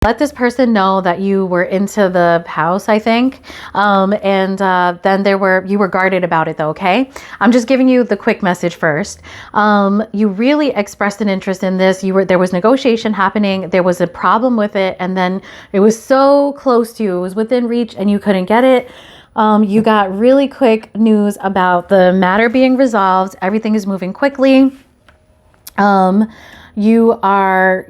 let this person know that you were into the house, I think. Then you were guarded about it though, okay? I'm just giving you the quick message first. You really expressed an interest in this. There was negotiation happening. There was a problem with it. And then it was so close to you. It was within reach and you couldn't get it. You got really quick news about the matter being resolved. Everything is moving quickly. You are,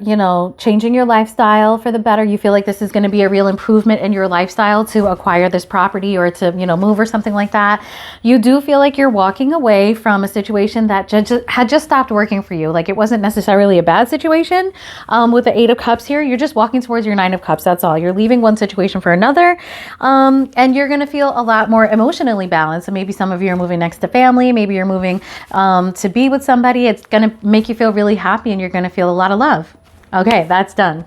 changing your lifestyle for the better. You feel like this is going to be a real improvement in your lifestyle to acquire this property or to, move or something like that. You do feel like you're walking away from a situation that had just stopped working for you. Like it wasn't necessarily a bad situation. With the 8 of Cups here, you're just walking towards your 9 of Cups. That's all. You're leaving one situation for another. And you're going to feel a lot more emotionally balanced. So maybe some of you are moving next to family. Maybe you're moving to be with somebody. It's going to make you feel really happy and you're going to feel a lot of love. Okay, that's done.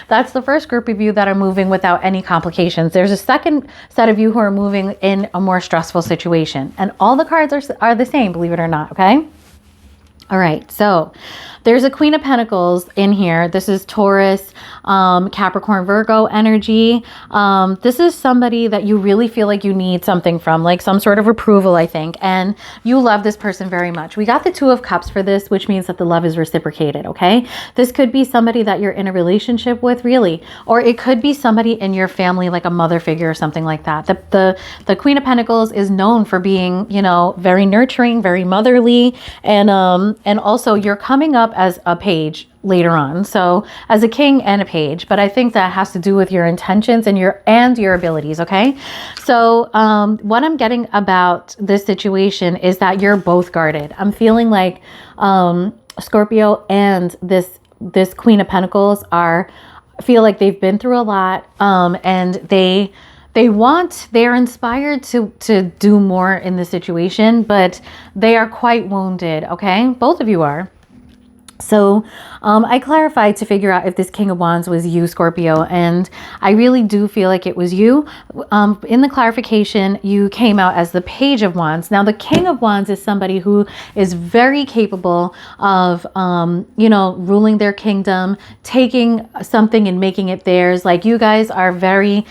That's the first group of you that are moving without any complications. There's a second set of you who are moving in a more stressful situation. And all the cards are the same, believe it or not, okay? All right, so there's a Queen of Pentacles in here. This is Taurus, Capricorn, Virgo energy. This is somebody that you really feel like you need something from, like some sort of approval, I think. And you love this person very much. We got the 2 of Cups for this, which means that the love is reciprocated, okay? This could be somebody that you're in a relationship with, really. Or it could be somebody in your family, like a mother figure or something like that. The Queen of Pentacles is known for being, very nurturing, very motherly. And also you're coming up as a page later on. So as a king and a page, but I think that has to do with your intentions and your abilities. Okay. So, what I'm getting about this situation is that you're both guarded. I'm feeling like, Scorpio and this Queen of Pentacles feel like they've been through a lot. And they're inspired to do more in the situation, but they are quite wounded. Okay. Both of you are. So I clarified to figure out if this King of Wands was you, Scorpio, and I really do feel like it was you. In the clarification, you came out as the Page of Wands. Now, the King of Wands is somebody who is very capable of, ruling their kingdom, taking something and making it theirs. Like you guys are very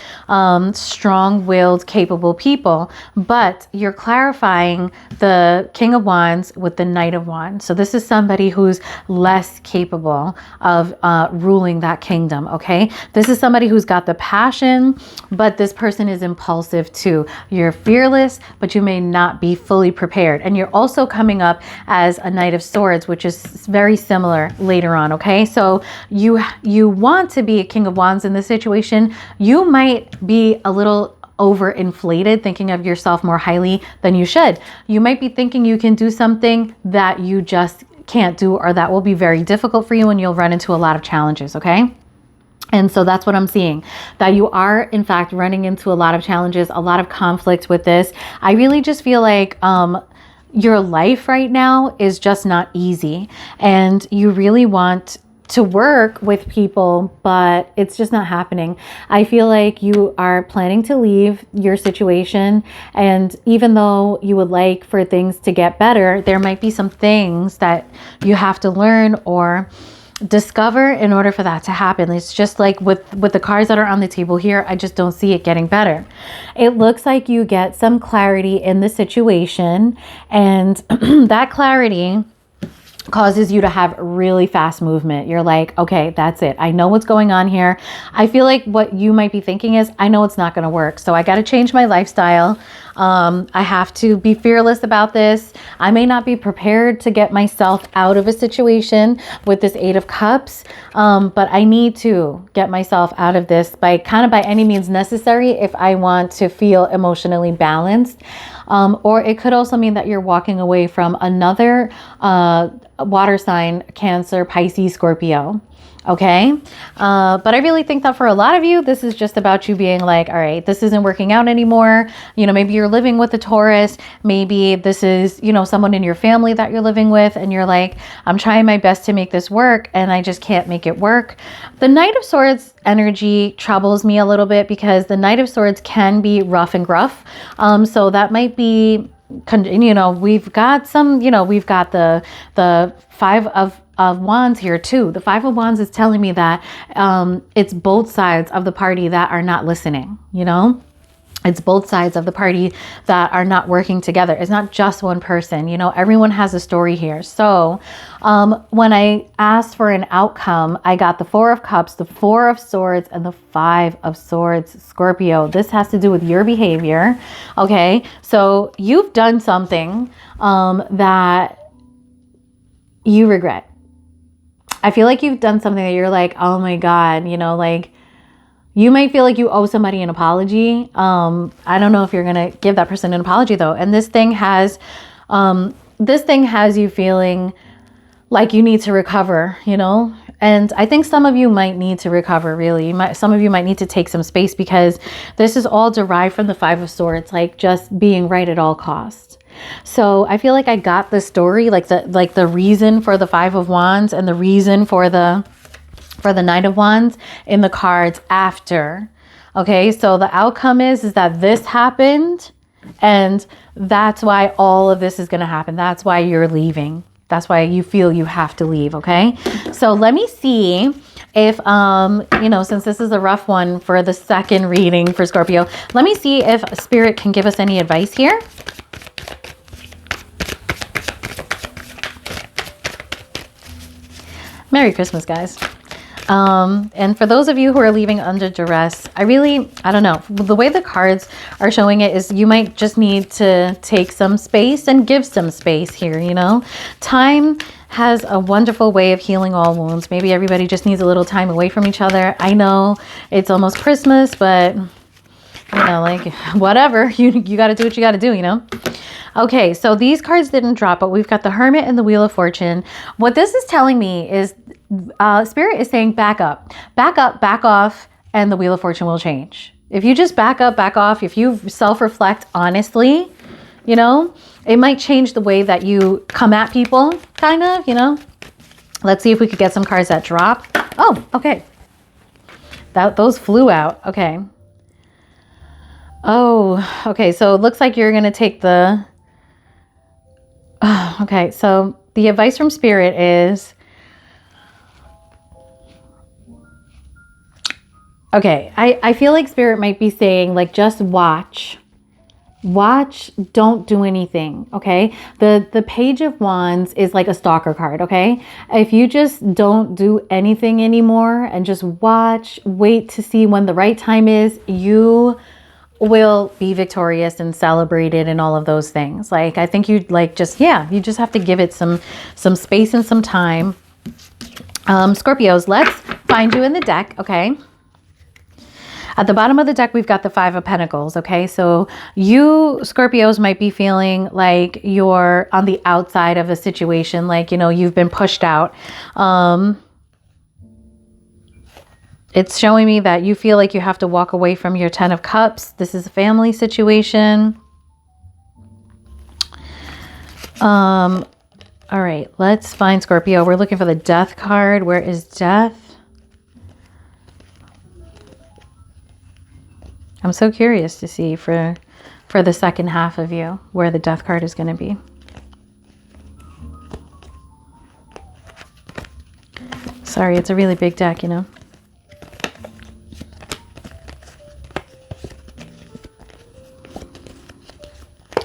strong-willed, capable people, but you're clarifying the King of Wands with the Knight of Wands. So this is somebody who's less capable of ruling that kingdom. Okay. This is somebody who's got the passion, but this person is impulsive too. You're fearless, but you may not be fully prepared. And you're also coming up as a Knight of Swords, which is very similar later on. Okay. So you want to be a King of Wands in this situation. You might be a little overinflated, thinking of yourself more highly than you should. You might be thinking you can do something that you just can't do, or that will be very difficult for you and you'll run into a lot of challenges. Okay. And so that's what I'm seeing, that you are in fact running into a lot of challenges, a lot of conflict with this. I really just feel like, your life right now is just not easy and you really want to work with people, but it's just not happening. I feel like you are planning to leave your situation. And even though you would like for things to get better, there might be some things that you have to learn or discover in order for that to happen. It's just like with the cards that are on the table here, I just don't see it getting better. It looks like you get some clarity in the situation, and that clarity causes you to have really fast movement. You're like, okay, that's it. I know what's going on here. I feel like what you might be thinking is, I know it's not going to work. So I got to change my lifestyle. I have to be fearless about this. I may not be prepared to get myself out of a situation with this 8 of Cups. But I need to get myself out of this by any means necessary if I want to feel emotionally balanced. Or it could also mean that you're walking away from another water sign, Cancer, Pisces, Scorpio. Okay. But I really think that for a lot of you, this is just about you being like, all right, this isn't working out anymore. Maybe you're living with a Taurus. Maybe this is, someone in your family that you're living with. And you're like, I'm trying my best to make this work and I just can't make it work. The Knight of Swords energy troubles me a little bit because the Knight of Swords can be rough and gruff. So that might be, we've got some, we've got the 5 of Wands here too. The Five of Wands is telling me that it's both sides of the party that are not listening, you know? It's both sides of the party that are not working together. It's not just one person, you know, everyone has a story here. So when I asked for an outcome, I got the Four of Cups, the Four of Swords, and the Five of Swords, Scorpio. This has to do with your behavior. Okay, so you've done something that you regret. I feel like you've done something that you're like, oh my God, you know, like, you might feel like you owe somebody an apology. I don't know if you're going to give that person an apology though. And this thing has you feeling like you need to recover, you know? And I think some of you might need to recover, really. Some of you might need to take some space, because this is all derived from the Five of Swords, like just being right at all costs. So I feel like I got the story, like the reason for the Five of Wands and the reason for the Knight of Wands in the cards after. Okay, so the outcome is that this happened, and that's why all of this is going to happen. That's why you're leaving. That's why you feel you have to leave. Okay, so let me see if you know, since this is a rough one for the second reading for Scorpio, let me see if Spirit can give us any advice here. Merry Christmas, guys. And for those of you who are leaving under duress, I don't know. The way the cards are showing it is you might just need to take some space and give some space here, you know. Time has a wonderful way of healing all wounds. Maybe everybody just needs a little time away from each other. I know it's almost Christmas, but you know, like, whatever. You got to do what you got to do, you know. Okay, so these cards didn't drop, but we've got the Hermit and the Wheel of Fortune. What this is telling me is Spirit is saying back up, back off, and the Wheel of Fortune will change. If you just back up, back off, if you self-reflect honestly, you know, it might change the way that you come at people, kind of, you know. Let's see if we could get some cards that drop. Oh, okay. Those flew out. Okay. Oh, okay. So it looks like you're going to take the... Oh, okay. So the advice from Spirit is... Okay, I feel like Spirit might be saying, like, just watch, don't do anything, okay? The Page of Wands is like a stalker card, okay? If you just don't do anything anymore and just watch, wait to see when the right time is, you will be victorious and celebrated and all of those things. Like, I think you'd like just, yeah, you just have to give it some space and some time. Scorpios, let's find you in the deck, okay? At the bottom of the deck, we've got the Five of Pentacles, okay? So you, Scorpios, might be feeling like you're on the outside of a situation, like, you know, you've been pushed out. It's showing me that you feel like you have to walk away from your Ten of Cups. This is a family situation. All right, let's find Scorpio. We're looking for the Death card. Where is Death? I'm so curious to see for the second half of you where the Death card is going to be. Sorry, it's a really big deck, you know.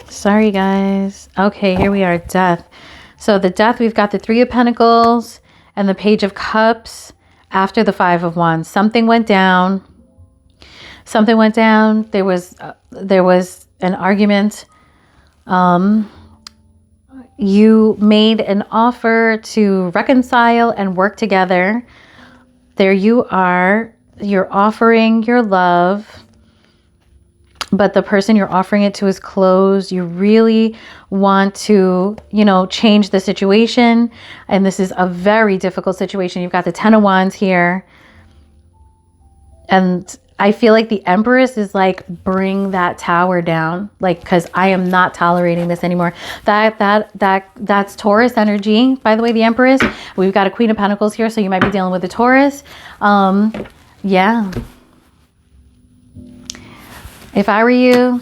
Sorry, guys. Okay, here we are, Death. So the Death, we've got the Three of Pentacles and the Page of Cups after the Five of Wands. Something went down. Something went down. There was an argument. You made an offer to reconcile and work together. There you are. You're offering your love, but the person you're offering it to is closed. You really want to, you know, change the situation. And this is a very difficult situation. You've got the Ten of Wands here. And I feel like the Empress is like, bring that tower down, like, because I am not tolerating this anymore. That's Taurus energy, by the way, the Empress. We've got a Queen of Pentacles here, so you might be dealing with a Taurus. Yeah. If I were you,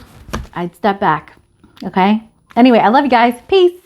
I'd step back. Okay. Anyway, I love you guys. Peace.